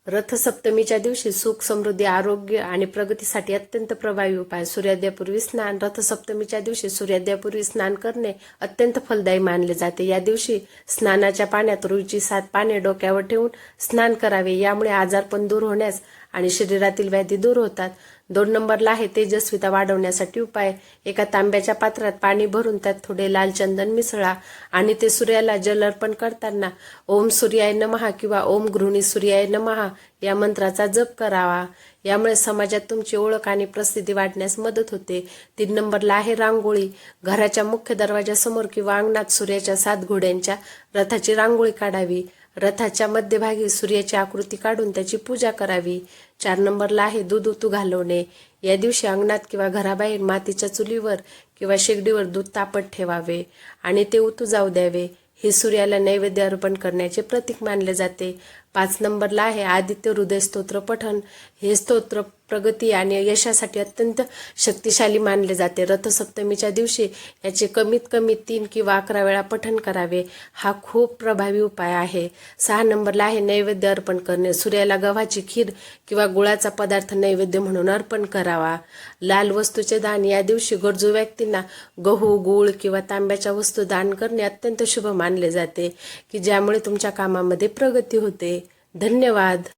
रथसप्तमीच्या दिवशी सुख, समृद्धी, आरोग्य आणि प्रगतीसाठी अत्यंत प्रभावी उपाय. सूर्योदयापूर्वी स्नान. रथसप्तमीच्या दिवशी सूर्योदयापूर्वी स्नान करणे अत्यंत फलदायी मानले जाते. या दिवशी स्नानाच्या पाण्यात रुईची 7 पाने डोक्यावर ठेवून स्नान करावे. यामुळे आजारपण दूर होण्यास आणि शरीरातील व्याधी दूर होतात. 2 नंबरला आहे तेजस्विता वाढवण्यासाठी उपाय. एका तांब्याच्या पात्रात पाणी भरून त्यात थोडे लाल चंदन मिसळा आणि ते सूर्याला जल अर्पण करताना ओम सूर्याय नमः किंवा ओम गृहिणी सूर्याय नमः या मंत्राचा जप करावा. यामुळे समाजात तुमची ओळख आणि प्रसिद्धी वाढण्यास मदत होते. 3 नंबरला आहे रांगोळी. घराच्या मुख्य दरवाजासमोर किंवा अंगणात सूर्याच्या 7 घोड्यांच्या रथाची रांगोळी काढावी. रथाच्या मध्यभागी सूर्याची आकृती काढून त्याची पूजा करावी. 4 नंबरला आहे दूध उतू घालवणे. या दिवशी अंगणात किंवा घराबाहेर मातीच्या चुलीवर किंवा शेगडीवर दूध तापत ठेवावे आणि ते उतू जाऊ द्यावे. हे सूर्याला नैवेद्य अर्पण करण्याचे प्रतीक मानले जाते. 5 नंबरला आहे आदित्य हृदय स्तोत्र पठण. हे स्तोत्र प्रगती आणि यशासाठी अत्यंत शक्तिशाली मानले जाते. रथसप्तमीच्या दिवशी याचे कमीत कमी 3 किंवा 11 वेळा पठण करावे. हा खूप प्रभावी उपाय आहे. 6 नंबरला आहे नैवेद्य अर्पण करणे. सूर्याला गव्हाची खीर किंवा गुळाचा पदार्थ नैवेद्य म्हणून अर्पण करावा. लाल वस्तूचे दान. या दिवशी गरजू व्यक्तींना गहू, गूळ किंवा तांब्याच्या वस्तू दान करणे अत्यंत शुभ मानले जाते की ज्यामुळे तुमच्या कामामध्ये प्रगती होते. धन्यवाद.